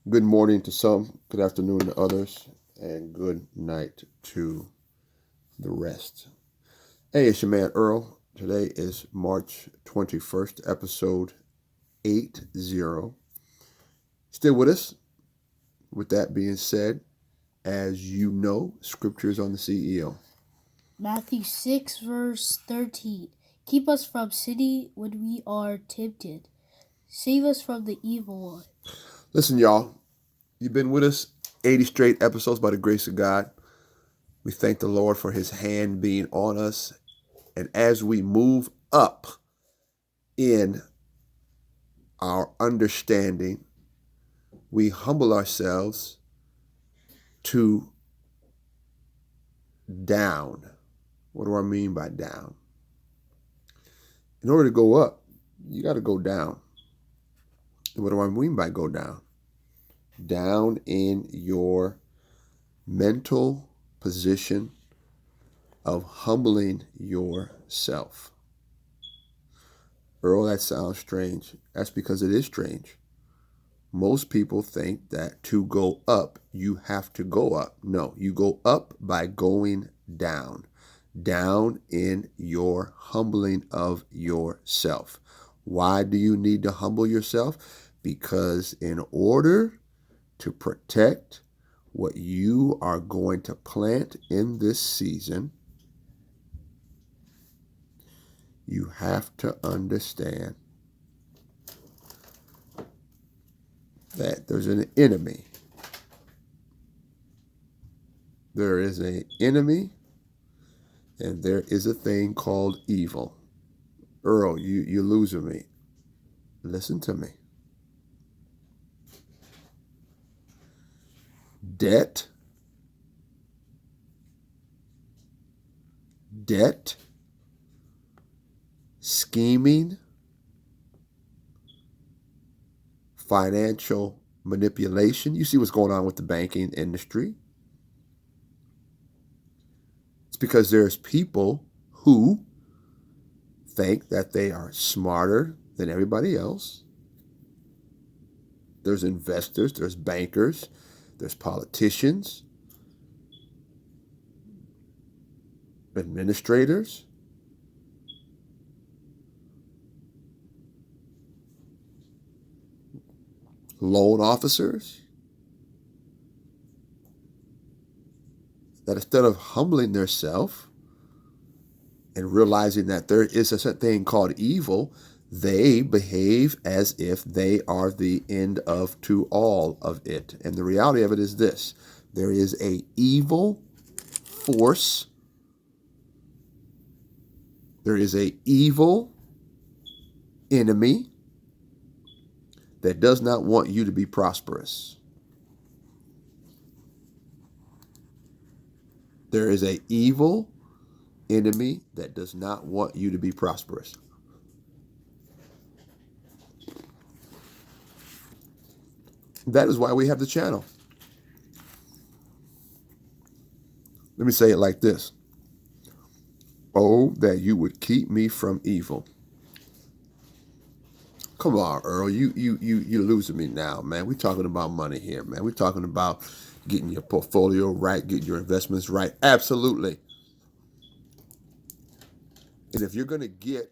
Good morning to some, good afternoon to others, and good night to the rest. Hey, it's your man Earl. Today is March 21st, episode 80. Still with us? With that being said, as you know, scripture is on the CEO. Mathew 6, verse 13. Keep us from sinning when we are tempted. Save us from the evil one. Listen, y'all, you've been with us 80 straight episodes by the grace of God. We thank the Lord for his hand being on us. And as we move up in our understanding, we humble ourselves to down. What do I mean by down? In order to go up, you got to go down. And what do I mean by go down? Down in your mental position of humbling yourself. Earl, that sounds strange. That's because it is strange. Most people think that to go up, you have to go up. No, you go up by going down. Down in your humbling of yourself. Why do you need to humble yourself? Because in order to protect what you are going to plant in this season, you have to understand that there's an enemy. There is an enemy, and there is a thing called evil. Earl, you're losing me. Listen to me. Debt, scheming, financial manipulation. You see what's going on with the banking industry. It's because there's people who think that they are smarter than everybody else. There's investors, there's bankers, there's politicians, administrators, loan officers, that instead of humbling themselves and realizing that there is a thing called evil, they behave as if they are the end of to all of it. And the reality of it is this: there is a evil force. There is a evil enemy that does not want you to be prosperous. There is an evil enemy that does not want you to be prosperous. That is why we have the channel. Let me say it like this. Oh, that you would keep me from evil. Come on, Earl. You're losing me now, man. We're talking about money here, man. We're talking about getting your portfolio right, getting your investments right. Absolutely. And if you're going to get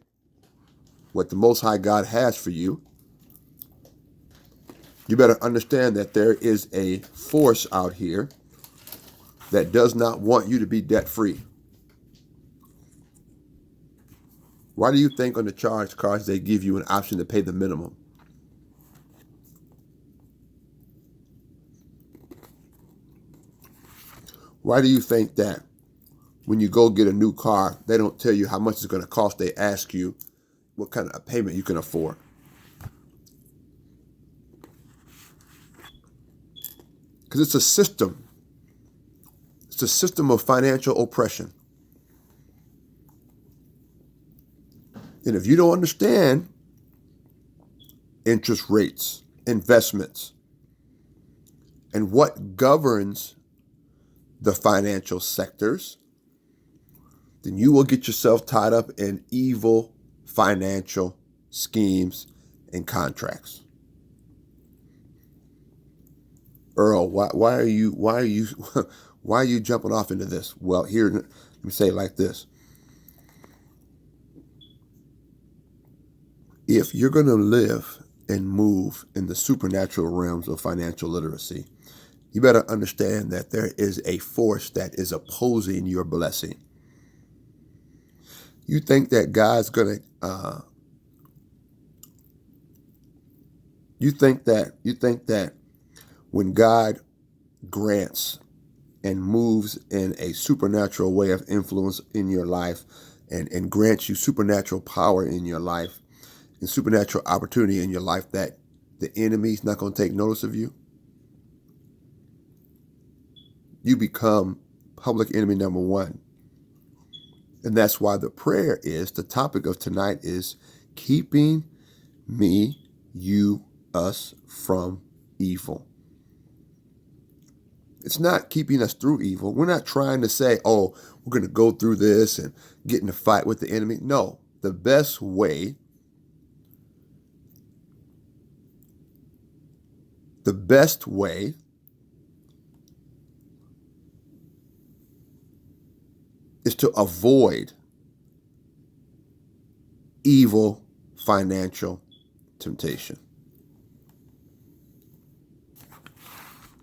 what the Most High God has for you, you better understand that there is a force out here that does not want you to be debt-free. Why do you think on the charge cards they give you an option to pay the minimum? Why do you think that when you go get a new car, they don't tell you how much it's going to cost? They ask you what kind of payment you can afford. Because it's a system. It's a system of financial oppression. And if you don't understand interest rates, investments, and what governs the financial sectors, then you will get yourself tied up in evil financial schemes and contracts. Earl, why are you why are you jumping off into this? Well, here, let me say it like this. If you're going to live and move in the supernatural realms of financial literacy, you better understand that there is a force that is opposing your blessing. You think that God's going to you think that when God grants and moves in a supernatural way of influence in your life and grants you supernatural power in your life and supernatural opportunity in your life, that the enemy's not going to take notice of you? You become public enemy number one. And that's why the topic of tonight is keeping me, you, us from evil. It's not keeping us through evil. We're not trying to say, oh, we're going to go through this and get in a fight with the enemy. No, the best way is to avoid evil financial temptation.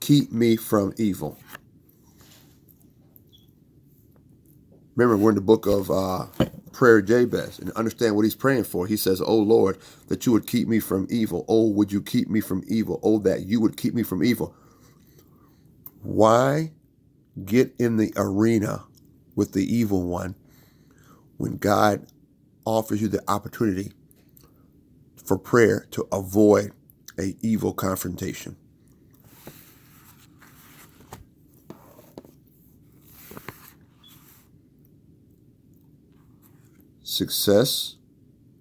Keep me from evil. Remember, we're in the book of prayer Jabez, and understand what he's praying for. He says, oh Lord, that you would keep me from evil. Oh, would you keep me from evil? Oh, that you would keep me from evil. Why get in the arena with the evil one when God offers you the opportunity for prayer to avoid an evil confrontation? Success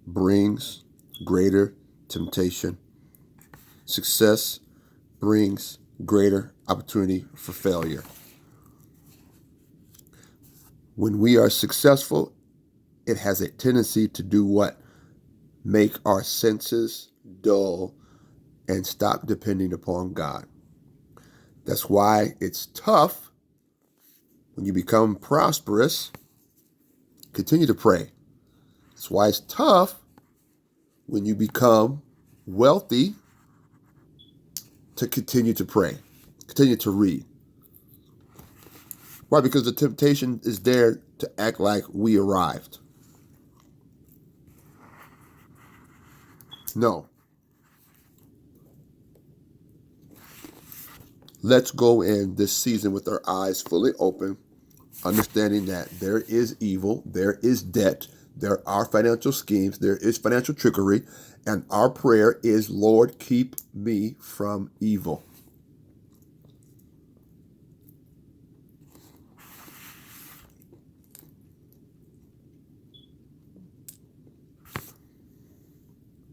brings greater temptation. Success brings greater opportunity for failure. When we are successful, it has a tendency to do what? Make our senses dull and stop depending upon God. That's why it's tough when you become prosperous. Continue to pray. That's why it's tough when you become wealthy to continue to pray, continue to read. Why? Because the temptation is there to act like we arrived. No. Let's go in this season with our eyes fully open, understanding that there is evil, there is debt, there are financial schemes, there is financial trickery, and our prayer is, Lord, keep me from evil.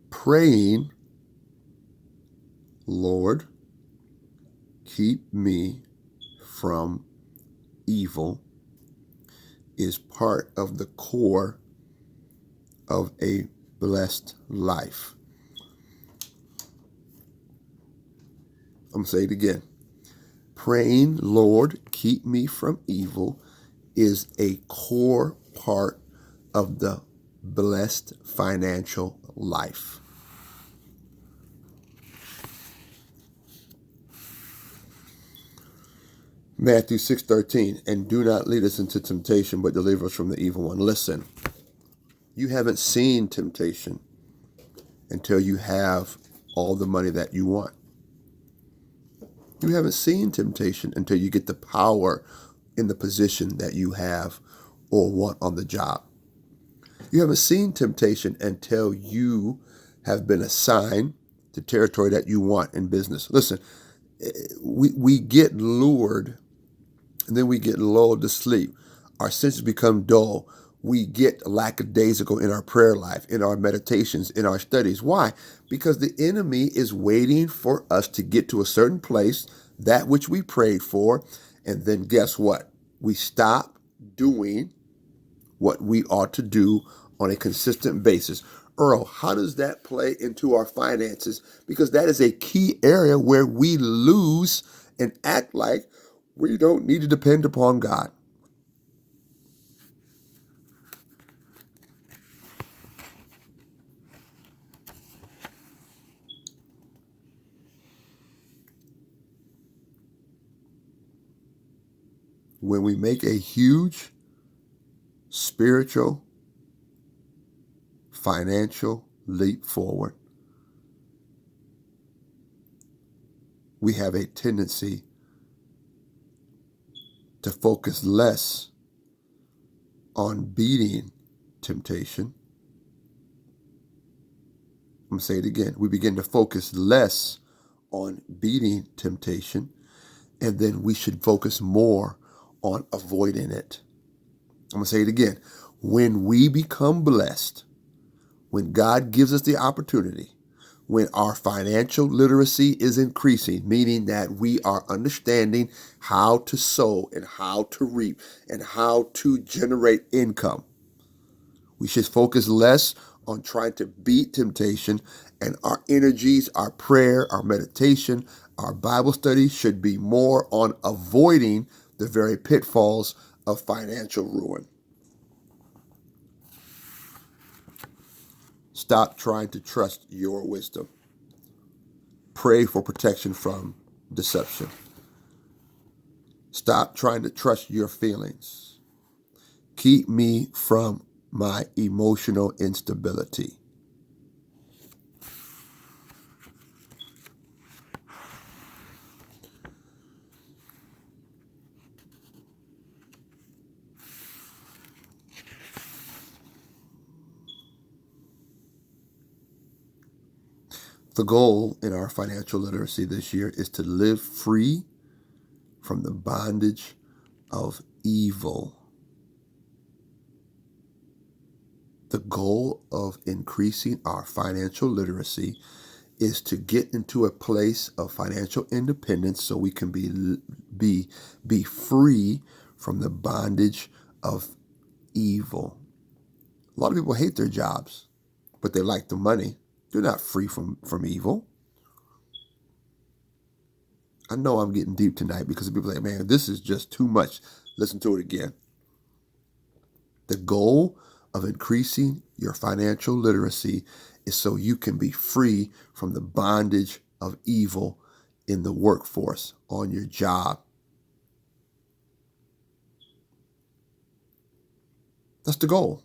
Praying, Lord, keep me from evil, is part of the core of a blessed life. I'm going to say it again. Praying, Lord, keep me from evil, is a core part of the blessed financial life. Mathew 6:13, and do not lead us into temptation, but deliver us from the evil one. Listen, you haven't seen temptation until you have all the money that you want. You haven't seen temptation until you get the power in the position that you have or want on the job. You haven't seen temptation until you have been assigned to territory that you want in business. Listen, we get lured and then we get lulled to sleep. Our senses become dull. We get lackadaisical in our prayer life, in our meditations, in our studies. Why? Because the enemy is waiting for us to get to a certain place, that which we prayed for, and then guess what? We stop doing what we ought to do on a consistent basis. Earl, how does that play into our finances? Because that is a key area where we lose and act like we don't need to depend upon God. When we make a huge spiritual, financial leap forward, we have a tendency to focus less on beating temptation. I'm going to say it again. We begin to focus less on beating temptation, and then we should focus more on avoiding it. I'm going to say it again. When we become blessed, when God gives us the opportunity, when our financial literacy is increasing, meaning that we are understanding how to sow and how to reap and how to generate income, we should focus less on trying to beat temptation, and our energies, our prayer, our meditation, our Bible study should be more on avoiding the very pitfalls of financial ruin. Stop trying to trust your wisdom. Pray for protection from deception. Stop trying to trust your feelings. Keep me from my emotional instability. The goal in our financial literacy this year is to live free from the bondage of evil. The goal of increasing our financial literacy is to get into a place of financial independence so we can be free from the bondage of evil. A lot of people hate their jobs, but they like the money. They're not free from evil. I know I'm getting deep tonight because people are like, man, this is just too much. Listen to it again. The goal of increasing your financial literacy is so you can be free from the bondage of evil in the workforce, on your job. That's the goal.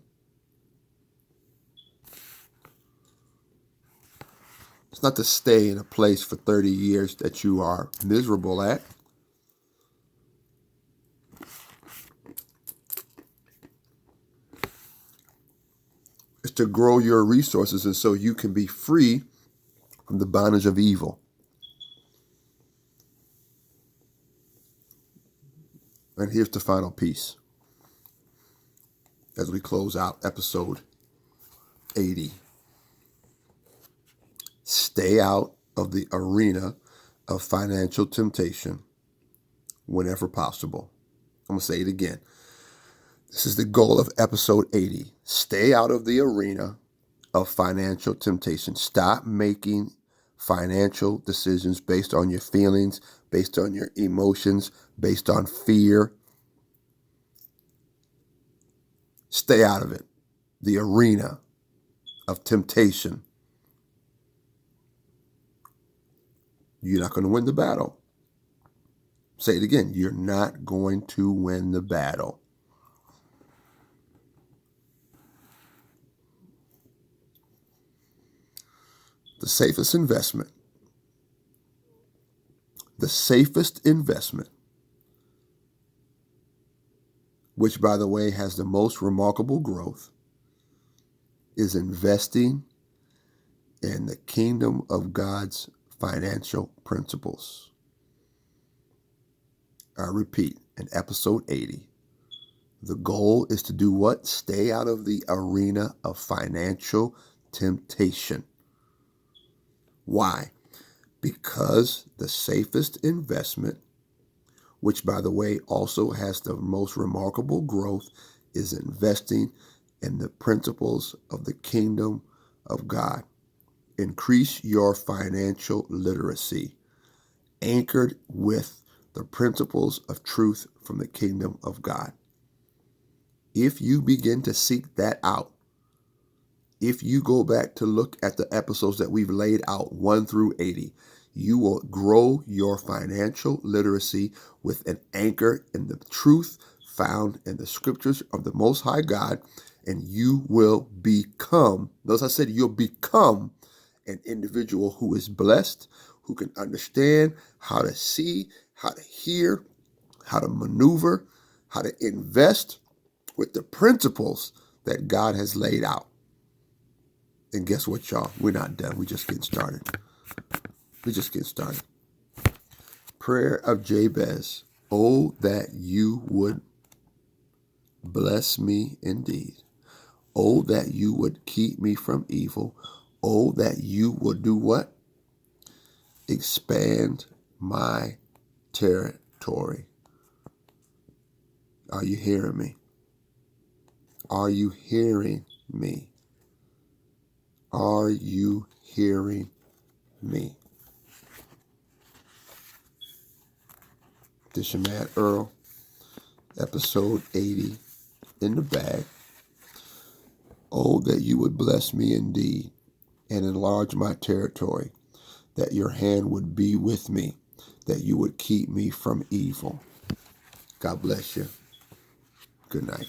It's not to stay in a place for 30 years that you are miserable at. It's to grow your resources and so you can be free from the bondage of evil. And here's the final piece as we close out episode 80. Stay out of the arena of financial temptation whenever possible. I'm going to say it again. This is the goal of episode 80. Stay out of the arena of financial temptation. Stop making financial decisions based on your feelings, based on your emotions, based on fear. Stay out of it. The arena of temptation. You're not going to win the battle. Say it again. You're not going to win the battle. The safest investment, which, by the way, has the most remarkable growth, is investing in the kingdom of God's financial principles. I repeat, in episode 80, the goal is to do what? Stay out of the arena of financial temptation. Why? Because the safest investment, which, by the way, also has the most remarkable growth, is investing in the principles of the kingdom of God. Increase your financial literacy anchored with the principles of truth from the kingdom of God. If you begin to seek that out, if you go back to look at the episodes that we've laid out, 1 through 80, you will grow your financial literacy with an anchor in the truth found in the scriptures of the Most High God, and you will become, notice I said you'll become an individual who is blessed, who can understand how to see, how to hear, how to maneuver, how to invest with the principles that God has laid out. And guess what, y'all? We're not done. We're just getting started. We're just getting started. Prayer of Jabez. Oh, that you would bless me indeed. Oh, that you would keep me from evil. Oh, that you would do what? Expand my territory. Are you hearing me? Are you hearing me? Are you hearing me? This is your man Earl, episode 80 in the bag. Oh, that you would bless me indeed and enlarge my territory, that your hand would be with me, that you would keep me from evil. God bless you. Good night.